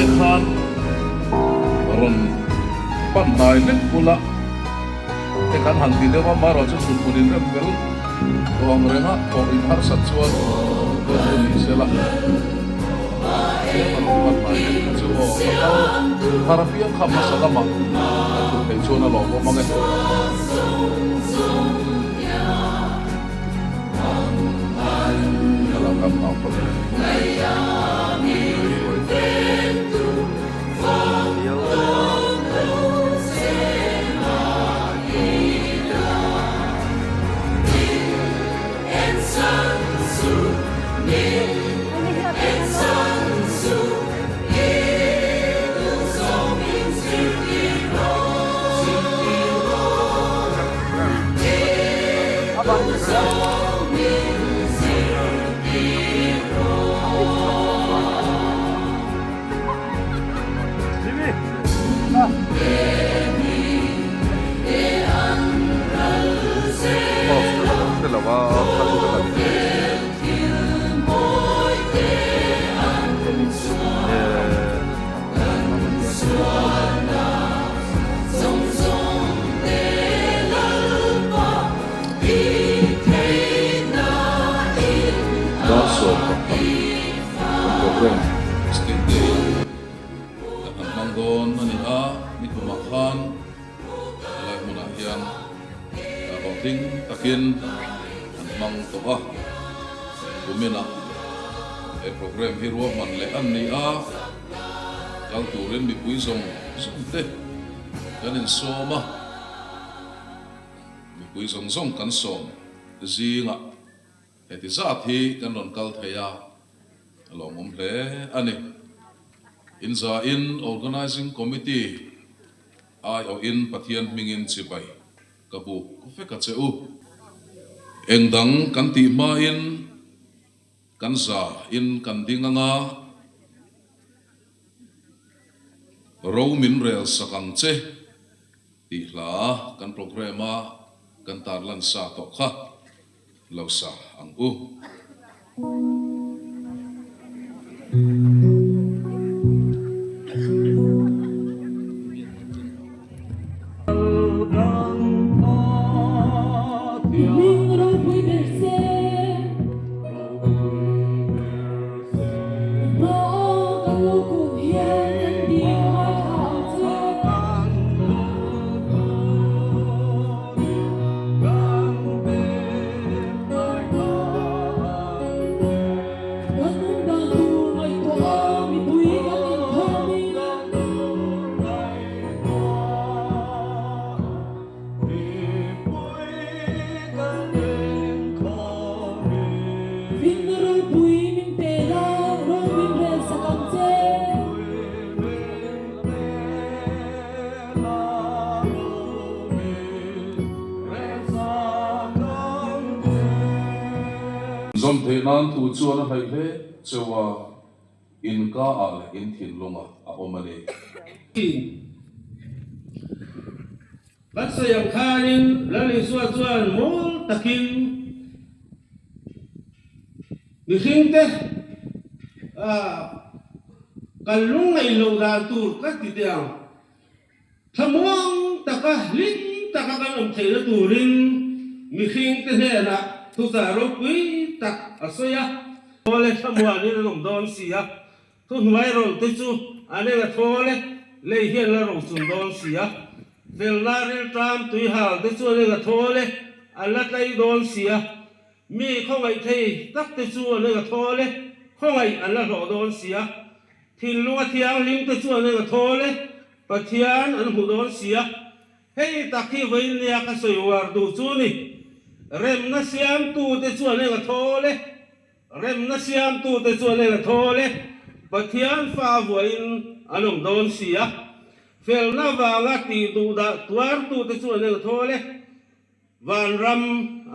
nai khan ron pan nai lek pula te kan hang ti dewa maro chu sun punin rem bel to ang renga to in har sat chuan to ni sela pan nai chu o harapia kham salama tu pe chona lo ko mange dalam kam apa manggon ani a ni kumakhan alai muna hian roting takin mang to a kumina e program hi ro man le an ni a kal turin mi pui song te kanin soma mi pui song kan som zinga heti za thi kan ron kal theya along hle ani in za in organizing committee ai o in pathian mingin chibai kabu ko fe ka cheu engdang kan ti ma in kan za in kan dinganga ro min rel sakang che ti hla kan programa kan tarlan sa to kha lo sa ang u zom the nan tu chuan a hai le chewa in ka al in thin longa a omani Baksa yang kanin lali suan mul takin nisinte kalung ay lo tur ka titiang thamuang taka ling taka kanam thela turin misinte hena tu zaro pui tak asoya ole thamuani rom don sia tu huai ro te chu ane ga thole le hian la ro sun don sia velnaril tram tui hal te chu ane ga thole alla tai don sia mi khongai thei tak te chu ane ga thole khongai alla ro don sia thin lunga thiang lim te chu ane ga thole pathian an hu don sia hei takhi vein nia ka soiwar du chu ni rem na siam tu te chu ane ga thole rem na siam tu te chu ane ga thole pathian fa voin anong don sia fel na wanga ti du da tuar tu te chu ane ga thole van ram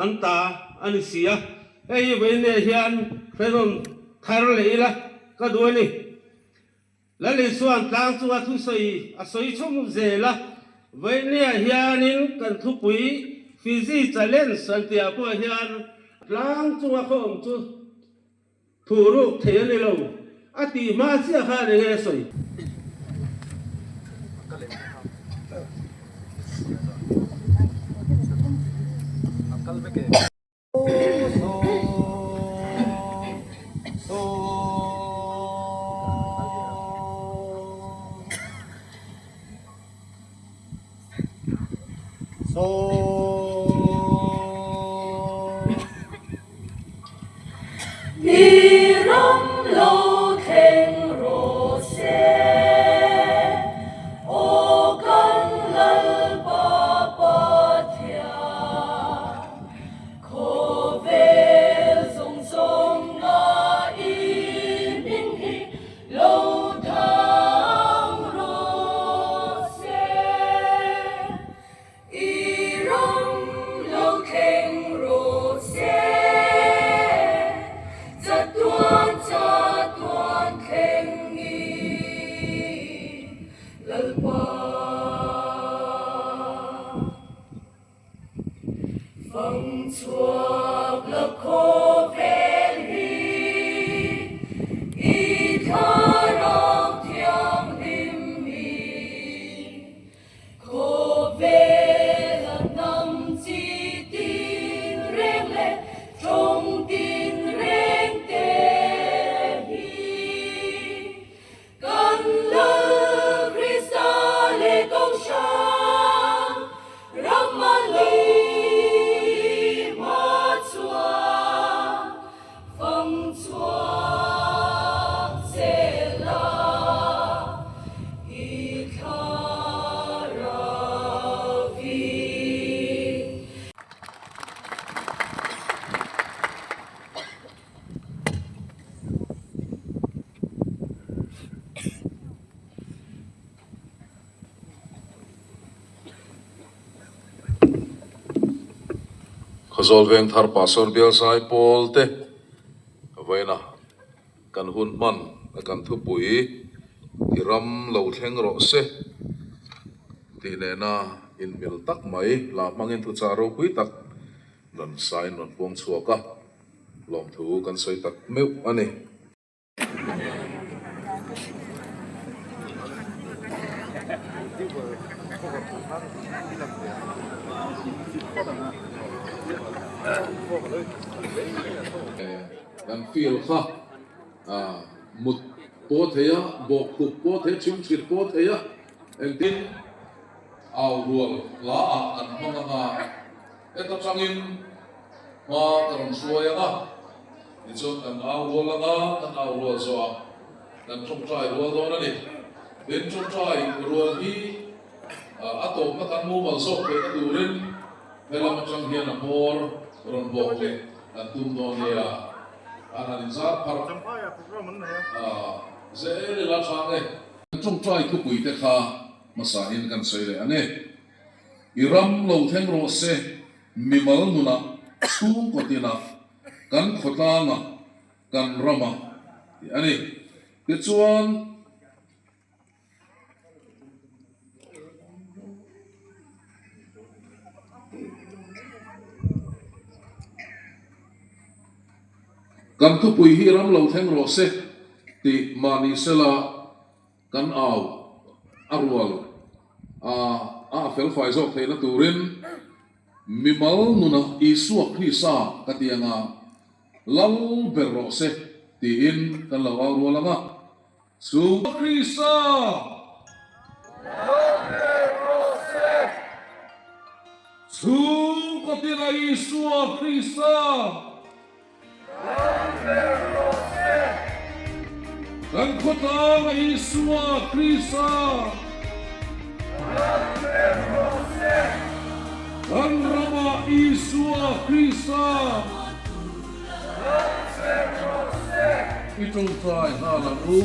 anta ani sia ei vein ne hian fenon thar leila ka duani lali suan tlang chunga thu soi a soi chom zela vein ne hianin kan thu pui Fiji challenge santia po hian tlang chunga khom chu thuru thei ni lo ati ma sia kha ne soi khazol veng thar pastor bial sai pol te vaina kan hun man kan thu pui iram lo thleng ro se ti ne na in mil tak mai la mangin thu cha ro pui tak nan sai non pong chuaka lom thu kan sai tak meu ani kan feel kha mut po theya bok ku po the chim chir po theya engtin au rual la an manga eta changin ma karon suaya ga ichon kan au rual ga kan au rual zo kan chom trai rual do na ni den chom trai rual hi atom ma kan mu mal so pe ta durin vela ma chang hian a mor ron bok le kan tum do ne ya analiza par zele la change chung trai ku pui te kha masa in kan sei le ane iram lo theng ro se mimal muna su ko tina kan khota nga kan rama ane ke chuan kan thu pui hi ram lo theng ro se ti mani sela kan au arwal a fel fai zo theina turin mimal nuna isuak hi sa katianga lal berro se ti in kan lo arwal anga su krisa su katina isuak krisa dan kota Isua Krisa dan Rama Isua Krisa itu try halamu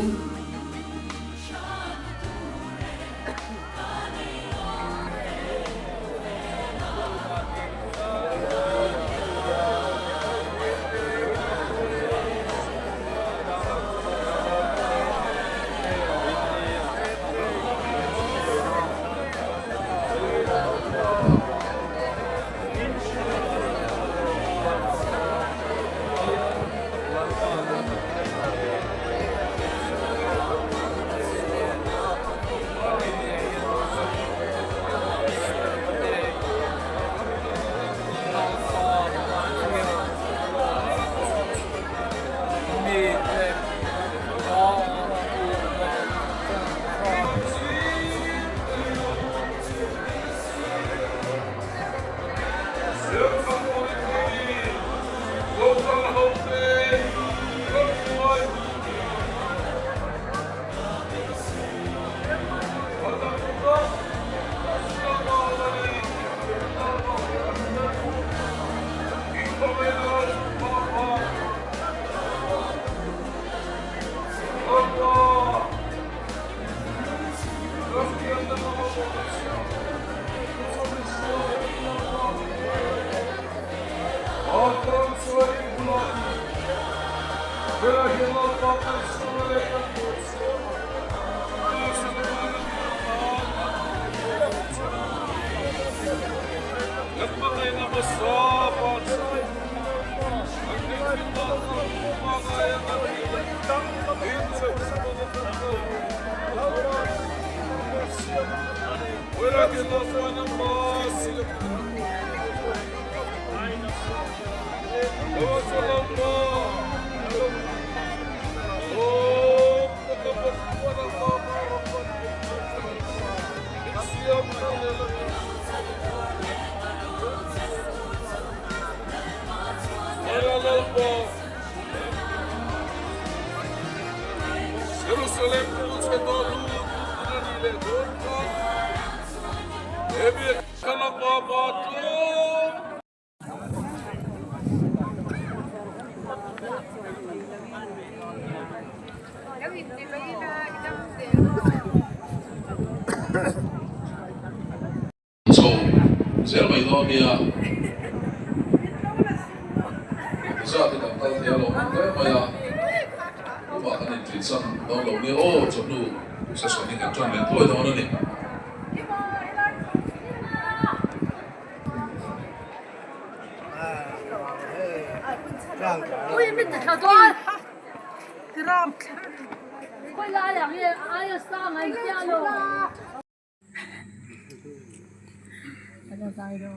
Jerusalem pulse dolu nile dorka ebi kana baba tu So, zel mai lo dia. Za ti dam tal dia lo mai mai ya. Ba kan ni trin san do lo ni o chon nu sa so ni kan chon len toi do na ni. Ui, mình thật thôi. Gram. Quay lại là ai sang anh kia luôn. Ada sai đâu.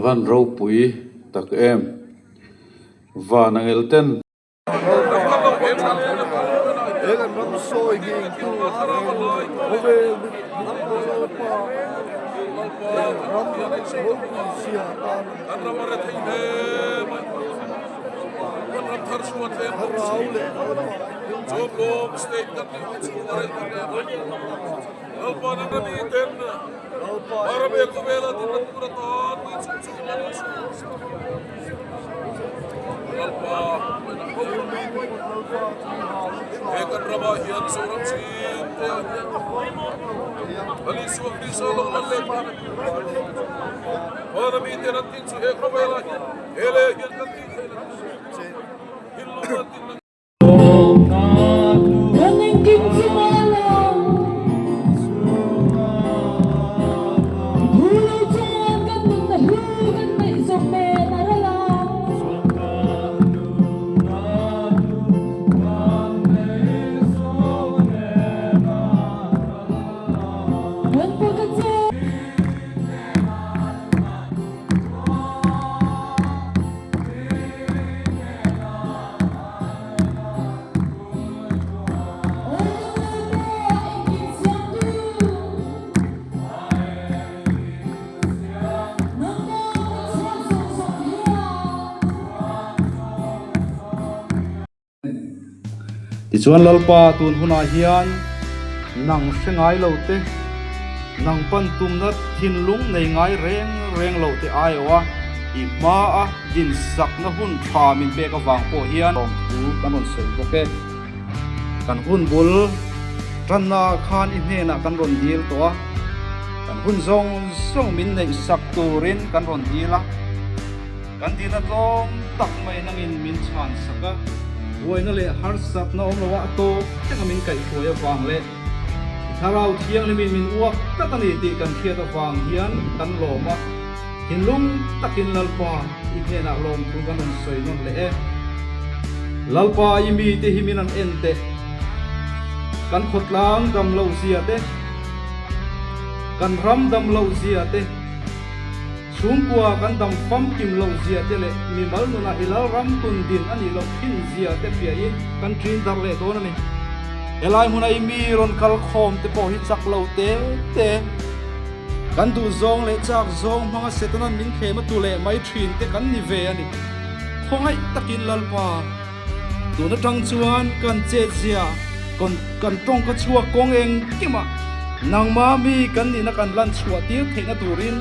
Van rau pui tak em và nàng elten Egan nam soi ging tu ove ram sia tan anamare theine wan thar suat le raule job lom state kan ni chumare alpa na ni ten arabe ko vela tin pura tan ni chu lalpa ekan raba hian soram sin te ali suak di solong malle ona mi te natin su he khovela ele hian kan ti hillo natin Running King Sumala Hulu Chan Kan Nung Na Hu Kan May Isok Me Narala Wan Pagat Sa ti chuan lalpa tun huna hian nang hrengai lo te nang pan tum na thin lung nei ngai reng lo te ai wa i ma a din sak na hun tha min be ka wang po hian ong thu kan on sei boke kan hun bul ranna khan i hne na kan ron dil to kan hun zong min nei sak turin kan ron dila kan dina tlom tak mai nangin min chan saka Uy na le har sat na om lawa to Teka min kai kuya vang le Tharau thiang ni min uak Tatani ti kan khia ta vang hian Kan loma Hinlung takin lalpa Ikhe na lom tu kan on soy non le e Lalpa imi te himinan ente Kan khotlang dam lau siya te Kan ram dam lau siya te Sungkua kan dam pam kim lo zia te le mi mal no na ilal ram tun din ani lo phin zia te pia in kan trin dar le do na ni elai huna I mi ron kal khom te po hi chak lo te kan du zong le chak zong manga setanan min khe ma tu le mai thin te kan ni ve ani khongai takin lalpa tu na tang chuan kan che zia kan tong ka chua kong eng kima nang ma mi kan ni na kan lan chua tir the na turin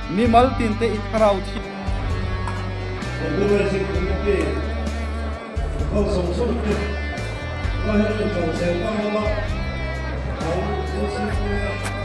mi mal tin te it harau thi Organizing Committee Không sống sót được Có hết được tổng sản phẩm không ạ Không có xin